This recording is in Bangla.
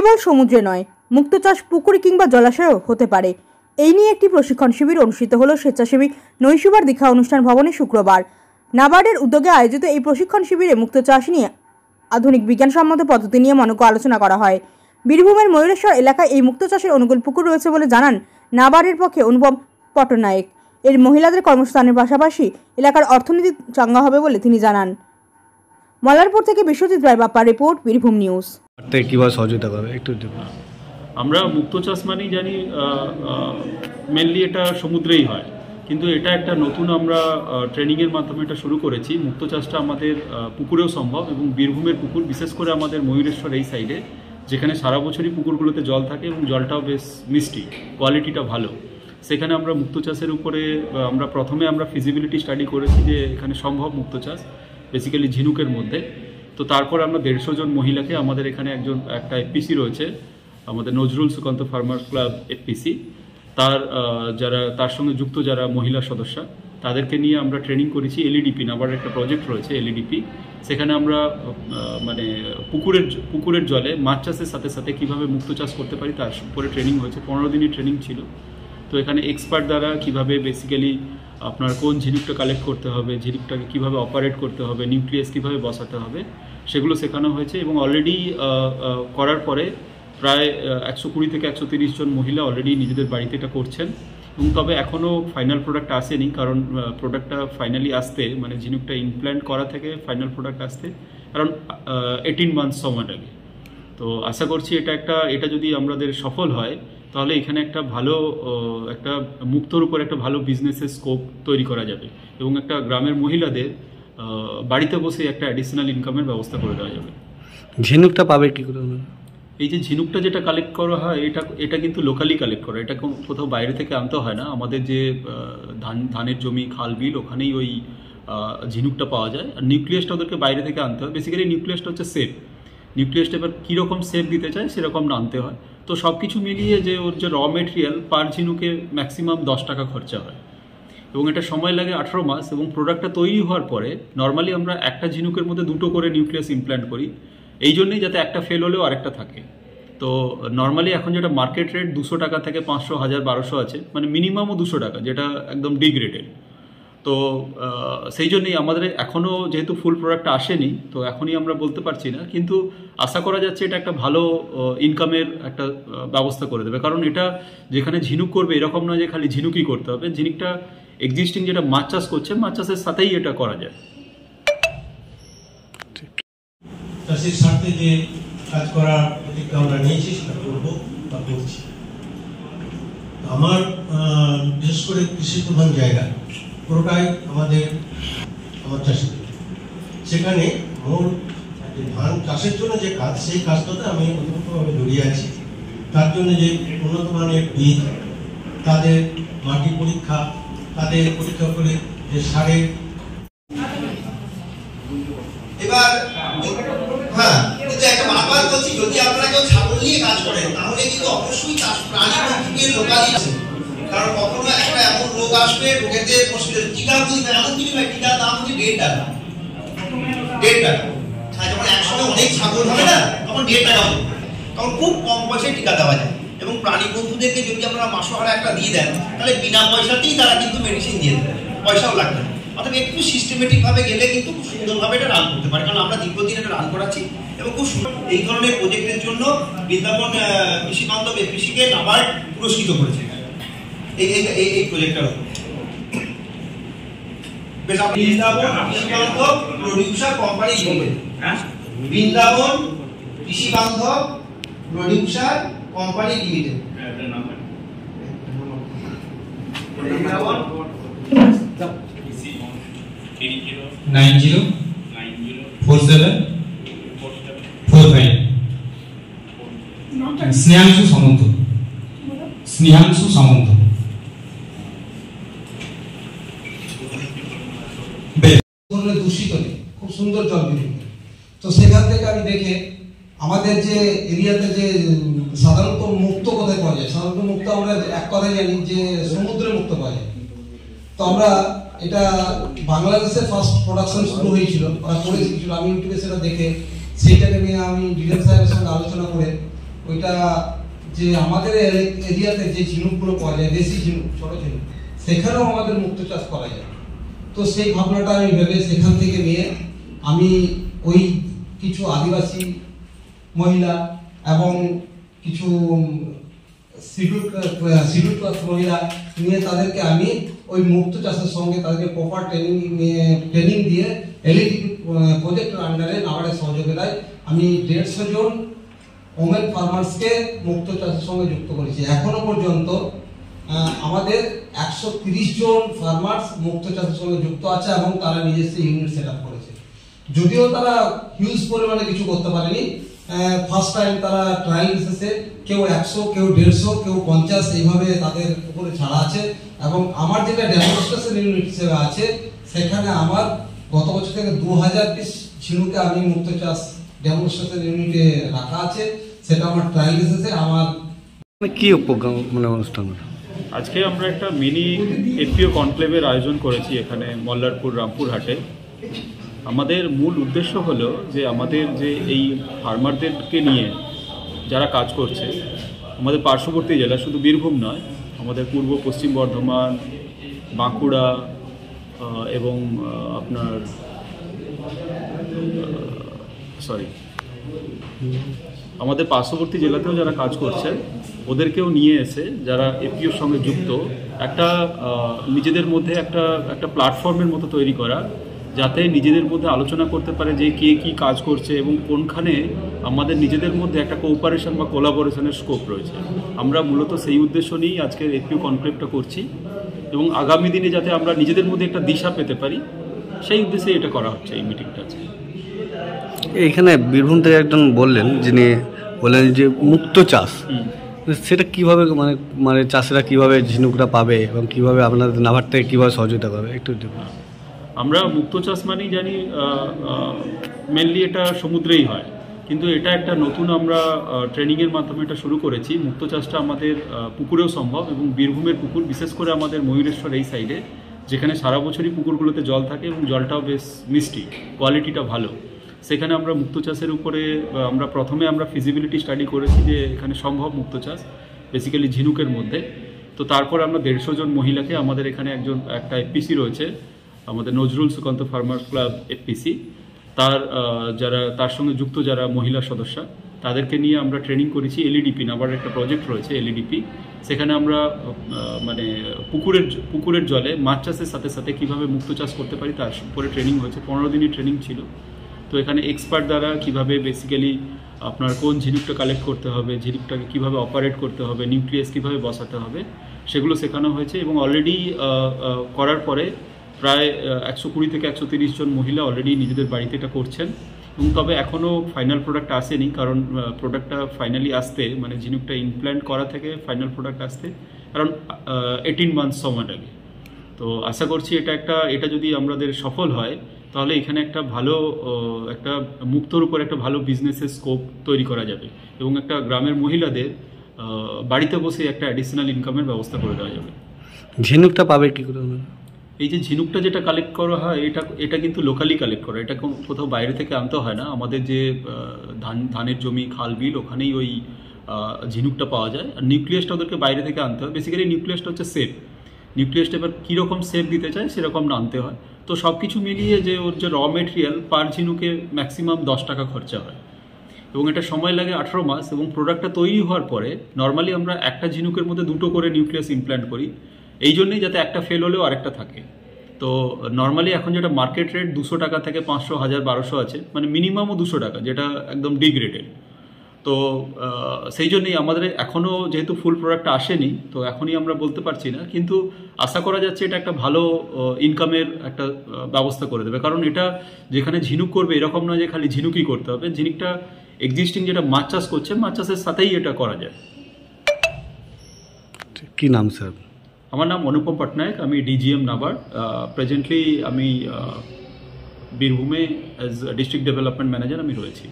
কেবল সমুদ্রে নয়, মুক্ত চাষ পুকুরে কিংবা জলাশয়েও হতে পারে। এই নিয়ে একটি প্রশিক্ষণ শিবির অনুষ্ঠিত হলো স্বেচ্ছাসেবী নৈশুভার দীক্ষা অনুষ্ঠান ভবনে শুক্রবার। নাবার্ডের উদ্যোগে আয়োজিত এই প্রশিক্ষণ শিবিরে মুক্ত চাষ নিয়ে আধুনিক বিজ্ঞানসম্মত পদ্ধতি নিয়ে মনজ্ঞ আলোচনা করা হয়। বীরভূমের ময়ূরেশ্বর এলাকায় এই মুক্ত চাষের অনুকূল পুকুর রয়েছে বলে জানান নাবার্ডের পক্ষে অনুপম পটনায়ক। এর মহিলাদের কর্মসংস্থানের পাশাপাশি এলাকার অর্থনীতি চাঙ্গা হবে বলে তিনি জানান। মল্লারপুর থেকে বিশ্বজিৎ রায় বাপ্পার রিপোর্ট, বীরভূম নিউজ। কিভাবে সহযোগিতা করবে একটু আমরা মুক্ত চাষ মানেই জানি মেনলি এটা সমুদ্রেই হয়, কিন্তু এটা একটা নতুন আমরা ট্রেনিংয়ের মাধ্যমে এটা শুরু করেছি। মুক্ত চাষটা আমাদের পুকুরেও সম্ভব এবং বীরভূমের পুকুর, বিশেষ করে আমাদের ময়ূরেশ্বর এই সাইডে, যেখানে সারা বছরই পুকুরগুলোতে জল থাকে এবং জলটাও বেশ মিষ্টি, কোয়ালিটিটা ভালো, সেখানে আমরা মুক্ত চাষের উপরে আমরা প্রথমে ফিজিবিলিটি স্টাডি করেছি যে এখানে সম্ভব মুক্ত চাষ, বেসিক্যালি ঝিনুকের মধ্যে। তো তারপর আমরা 150 জন মহিলাকে, আমাদের এখানে একটা এফপিসি রয়েছে, আমাদের Nazrul Sukanta farmer club FPC, তার সঙ্গে যুক্ত যারা মহিলা সদস্য, তাদেরকে নিয়ে আমরা ট্রেনিং করেছি। এলইডিপি নাবার্ডের একটা প্রজেক্ট রয়েছে এলইডিপি, সেখানে আমরা পুকুরের জলে মাছ চাষের সাথে সাথে কীভাবে মুক্ত চাষ করতে পারি তার উপরে ট্রেনিং হয়েছে। 15 দিনের ট্রেনিং ছিল। তো এখানে এক্সপার্ট দ্বারা কীভাবে বেসিক্যালি আপনার কোন ঝিনুকটা কালেক্ট করতে হবে, ঝিনুকটাকে কীভাবে অপারেট করতে হবে, নিউক্লিয়াস কীভাবে বসাতে হবে, সেগুলো শেখানো হয়েছে। এবং অলরেডি করার পরে প্রায় 120 থেকে 130 জন মহিলা অলরেডি নিজেদের বাড়িতে এটা করছেন। এবং তবে এখনও ফাইনাল প্রোডাক্ট আসেনি, কারণ প্রোডাক্টটা ফাইনালি আসতে, মানে ঝিনুকটা ইমপ্ল্যান্ট করা থেকে ফাইনাল প্রোডাক্ট আসতে কারণ 18 মান্থস সময় লাগে। তো আশা করছি এটা যদি আমাদের সফল হয়, তাহলে এখানে একটা ভালো একটা মুক্তর উপর একটা ভালো বিজনেসের স্কোপ তৈরি করা যাবে এবং একটা গ্রামের মহিলাদের বাড়িতে বসে একটা অ্যাডিশনাল ইনকামের ব্যবস্থা করে দেওয়া যাবে। ঝিনুকটা পাবে কি করে? এই যে ঝিনুকটা যেটা কালেক্ট করা হয়, এটা কিন্তু লোকালি কালেক্ট করা, এটা কোথাও বাইরে থেকে আনতে হয় না। আমাদের যে ধানের জমি, খাল বিল, ওখানেই ওই ঝিনুকটা পাওয়া যায়। আর নিউক্লিয়াসটা ওদেরকে বাইরে থেকে আনতে হয়। বেসিক্যালি নিউক্লিয়াসটা হচ্ছে সেফ, নিউক্লিয়াসটা এবার কীরকম সেফ দিতে চায় সেরকম আনতে হয়। তো সব কিছু মিলিয়ে যে ওর যে র মেটেরিয়াল পার ঝিনুকে ম্যাক্সিমাম 10 টাকা খরচা হয় এবং এটা সময় লাগে 18 মাস। এবং প্রোডাক্টটা তৈরি হওয়ার পরে নর্মালি আমরা একটা ঝিনুকের মধ্যে 2টো করে নিউক্লিয়াস ইমপ্ল্যান্ট করি, এই জন্যই যাতে একটা ফেল হলেও আরেকটা থাকে। তো নর্মালি এখন যেটা মার্কেট রেট 200 টাকা থেকে 500, 1000, 1200 আছে, মানে মিনিমামও 200 টাকা, যেটা একদম ডিগ্রেডেড। তো সেই জন্যই আমাদের এখনও যেহেতু ফুল প্রোডাক্টটা আসেনি, তো এখনই আমরা বলতে পারছি না, কিন্তু আশা করা যাচ্ছে এটা একটা ভালো ইনকামের একটা ব্যবস্থা করে দেবে। কারণ এটা যেখানে ঝিনুক করবে এরকম নয় যে খালি ঝিনুকই করতে হবে, ঝিনুকটা এক্সিস্টিং যেটা মাছ চাষ করছে, মাছ চাষের সাথেই এটা করা যায়। চাষের স্বার্থে যে কাজ করার প্রতিজ্ঞা আমরা নিয়েছি সেটা করবো বা করছি। আমার বিশেষ করে কৃষি প্রধান জায়গা পুরোটাই আমার চাষিদের, সেখানে মূল ধান চাষের জন্য যে কাজ, সেই কাজটাতে আমি অন্ততভাবে জড়িয়ে আছি। তার জন্য যে উন্নত মানের বীজ, তাদের মাটি পরীক্ষা, তাদের পরীক্ষা করে যে সারের, এবার কিন্তু একটা বারবার বলছি, যদি আপনারা কেউ ছাগল নিয়ে কাজ করেন তাহলে কিন্তু অবশ্যই প্রাণী পক্ষীকে লোকালি আছে, কারণ কখনো একটা এমন রোগ আসবে, রোগেতে টিকা বুঝবে, এমন কিছু নয়, টিকার দাম হচ্ছে 1.5 টাকা। 1.5 টাকা। যখন একসঙ্গে অনেক ছাগল হয় না, তখন 1.5 টাকা হবে, তখন খুব কম পয়সায় টিকা দেওয়া যায়। এবং প্রাণী বন্ধুদেরকে যদি আপনারা মাসোহারা একটা দিয়ে দেন, তাহলে বিনা পয়সাতেই তারা কিন্তু মেডিসিন দিয়ে দেবে, পয়সাও লাগবে না। অর্থাৎ একটু সিস্টেমেটিক ভাবে গেলে কিন্তু খুব সুন্দরভাবে এটা রান করতে পারে, কারণ আমরা দীর্ঘদিন এটা রান করাচ্ছি এবং খুব সুন্দর। এই ধরনের প্রজেক্টের জন্য বৃন্দাবন কৃষি বান্ধব এফপিসিকে নাবার্ড পুরস্কৃত করেছে এই প্রজেক্টটার উপর। Vrindavan Krishi Bandhab producer company limited, Brindaban Krishi Bandhab producer company limited, Brindaban 904745 Snehanshu Samanta. দূষিত নেই, খুব সুন্দর জল বেরিয়ে। তো সেখান থেকে আমি দেখে আমাদের যে এরিয়াতে যে সাধারণত মুক্ত কোথায় পাওয়া যায়, সাধারণত মুক্ত আমরা এক কথায় জানি যে সমুদ্রে মুক্ত পাওয়া যায়। তো আমরা এটা বাংলাদেশের ফার্স্ট প্রোডাকশন শুরু হয়েছিল, ওরা করেছিল, আমি ইউটিউবে সেটা দেখে সেইটাকে নিয়ে আমি ডিরেক্টর সাহেবের সঙ্গে আলোচনা করে ওইটা যে আমাদের এরিয়াতে যে ঝিনুকগুলো পাওয়া যায়, দেশি ঝিনুক, ছোট ঝিনুক, সেখানেও আমাদের মুক্ত চাষ করা যায়। তো সেই ভাবনাটা আমি ভেবে সেখান থেকে নিয়ে আমি ওই কিছু আদিবাসী মহিলা এবং কিছু শিডিউল কাস্ট মহিলা নিয়ে তাদেরকে আমি ওই মুক্ত চাষের সঙ্গে তাদেরকে প্রপার ট্রেনিং দিয়ে এলইডি প্রজেক্টের আন্ডারে নাবার্ডের সহযোগিতায় আমি 150 জন ওমেন ফার্মার্সকে মুক্ত চাষের সঙ্গে যুক্ত করেছি। এখনো পর্যন্ত আমাদের 130 জন ফার্মার্স মুক্ত চাষের সঙ্গে যুক্ত আছে এবং তারা নিজস্ব ইউনিট সেট আপ করেছে। যদিও তারা হিউজ পরিমাণে কিছু করতে পারেনি, ফার্স্ট টাইম তারা ট্রায়াল বেসিসে কেউ 100, কেউ 150, কেউ 50 এইভাবে তাদের উপরে ছাড়া আছে। এবং আমার যেটা ডেমনস্ট্রেশন ইউনিট হিসেবে আছে, সেখানে আমার গত বছর থেকে 2000 পিস ঝিনুকে আমি মুক্ত চাষ ডেমনস্ট্রেশন ইউনিটে রাখা আছে। সেটা আমার ট্রায়াল বেসিসে আমার কি প্রোগ্রাম মানে অনুষ্ঠান? আজকে আমরা একটা মিনি এফপিও কনক্লেভের আয়োজন করেছি এখানে মল্লারপুর রামপুরহাটে। আমাদের মূল উদ্দেশ্য হলো যে আমাদের যে এই ফার্মারদেরকে নিয়ে যারা কাজ করছে, আমাদের পার্শ্ববর্তী জেলা শুধু বীরভূম নয়, আমাদের পূর্ব পশ্চিম বর্ধমান, বাঁকুড়া এবং আপনার আমাদের পার্শ্ববর্তী জেলাতেও যারা কাজ করছেন ওদেরকেও নিয়ে এসে যারা এফপিওর সঙ্গে যুক্ত একটা নিজেদের মধ্যে একটা প্ল্যাটফর্মের মতো তৈরি করা, যাতে নিজেদের মধ্যে আলোচনা করতে পারে যে কে কী কাজ করছে এবং কোনখানে আমাদের নিজেদের মধ্যে একটা কোঅপারেশন বা কোলাবোরেশনের স্কোপ রয়েছে। আমরা মূলত সেই উদ্দেশ্য নিয়েই আজকের এফপিও কনক্লেভটা করছি এবং আগামী দিনে যাতে আমরা নিজেদের মধ্যে একটা দিশা পেতে পারি সেই উদ্দেশ্যে এটা করা হচ্ছে এই মিটিংটা। এইখানে বীরভূম থেকে একজন বললেন, যিনি বললেন যে মুক্ত চাষ, সেটা কিভাবে মানে চাষিরা কিভাবে ঝিনুকটা পাবে এবং কিভাবে আপনাদের নাবার্ড থেকে কিভাবে সহযোগিতা করবে একটু দেখুন। আমরা মুক্ত চাষ মানেই জানি মেনলি এটা সমুদ্রেই হয়, কিন্তু এটা একটা নতুন আমরা ট্রেনিংয়ের মাধ্যমে এটা শুরু করেছি। মুক্ত চাষটা আমাদের পুকুরেও সম্ভব এবং বীরভূমের পুকুর, বিশেষ করে আমাদের ময়ূরেশ্বর এই সাইডে, যেখানে সারা বছরই পুকুরগুলোতে জল থাকে এবং জলটাও বেশ মিষ্টি, কোয়ালিটিটা ভালো, সেখানে আমরা মুক্ত চাষের উপরে আমরা প্রথমে ফিজিবিলিটি স্টাডি করেছি যে এখানে সম্ভব মুক্ত চাষ বেসিক্যালি ঝিনুকের মধ্যে। তো তারপর আমরা 150 জন মহিলাকে, আমাদের এখানে একটা এফপিসি রয়েছে আমাদের Nazrul Sukanta farmers club FPC, তার সঙ্গে যুক্ত যারা মহিলা সদস্য তাদেরকে নিয়ে আমরা ট্রেনিং করেছি। এলইডিপি নাবার্ডের একটা প্রজেক্ট রয়েছে এলইডিপি, সেখানে আমরা মানে পুকুরের জলে মাছ চাষের সাথে সাথে কীভাবে মুক্ত চাষ করতে পারি তার উপরে ট্রেনিং হয়েছে। 15 দিনের ট্রেনিং ছিল। তো এখানে এক্সপার্ট দ্বারা কীভাবে বেসিক্যালি আপনার কোন ঝিনুকটা কালেক্ট করতে হবে, ঝিনুকটাকে কীভাবে অপারেট করতে হবে, নিউক্লিয়াস কীভাবে বসাতে হবে, সেগুলো শেখানো হয়েছে। এবং অলরেডি করার পরে প্রায় 120 থেকে 130 জন মহিলা অলরেডি নিজেদের বাড়িতে এটা করছেন। এবং তবে এখনও ফাইনাল প্রোডাক্ট আসেনি, কারণ প্রোডাক্টটা ফাইনালি আসতে, মানে ঝিনুকটা ইমপ্ল্যান্ট করা থেকে ফাইনাল প্রোডাক্ট আসতে কারণ 18 মান্থস সময় লাগে। তো আশা করছি এটা যদি আমাদের সফল হয় তাহলে এখানে একটা ভালো একটা মুক্তর উপর একটা ভালো বিজনেসের স্কোপ তৈরি করা যাবে এবং একটা গ্রামের মহিলাদের বাড়িতে বসে একটা অ্যাডিশনাল ইনকামের ব্যবস্থা করে দেওয়া যাবে। ঝিনুকটা পাবে কি করে? এই যে ঝিনুকটা যেটা কালেক্ট করা হয় এটা কিন্তু লোকালি কালেক্ট করা, এটা কোথাও বাইরে থেকে আনতে হয় না। আমাদের যে ধানের জমি, খাল বিল, ওখানেই ওই ঝিনুকটা পাওয়া যায়। আর নিউক্লিয়াসটা ওদেরকে বাইরে থেকে আনতে হয়। বেসিক্যালি নিউক্লিয়াসটা হচ্ছে সেফ, নিউক্লিয়াসটা এবার কীরকম সেফ দিতে চায় সেরকম আনতে হয়। তো সব কিছু মিলিয়ে যে ওর যে র মেটেরিয়াল পার ঝিনুকে ম্যাক্সিমাম 10 টাকা খরচা হয় এবং এটা সময় লাগে 18 মাস। এবং প্রোডাক্টটা তৈরি হওয়ার পরে নর্মালি আমরা একটা ঝিনুকের মধ্যে 2টো করে নিউক্লিয়াস ইমপ্ল্যান্ট করি, এই জন্যই যাতে একটা ফেল হলেও আরেকটা থাকে। তো নর্মালি এখন যেটা মার্কেট রেট 200 টাকা থেকে 500, 1000, 1200 আছে, মানে মিনিমামও 200 টাকা, যেটা একদম ডিগ্রেডেড। তো সেই জন্যই আমাদের এখনও যেহেতু ফুল প্রোডাক্টটা আসেনি, তো এখনই আমরা বলতে পারছি না, কিন্তু আশা করা যাচ্ছে এটা একটা ভালো ইনকামের একটা ব্যবস্থা করে দেবে। কারণ এটা যেখানে ঝিনুক করবে এরকম নয় যে খালি ঝিনুকই করতে হবে, ঝিনুকটা এক্সিস্টিং যেটা মাছ চাষ করছে মাছ চাষের সাথেই এটা করা যায়। কি নাম স্যার? আমার নাম অনুপম পটনায়ক, আমি ডিজিএম নাবার্ড। প্রেজেন্টলি আমি বীরভূমে অ্যাজ ডিস্ট্রিক্ট ডেভেলপমেন্ট ম্যানেজার আমি রয়েছি।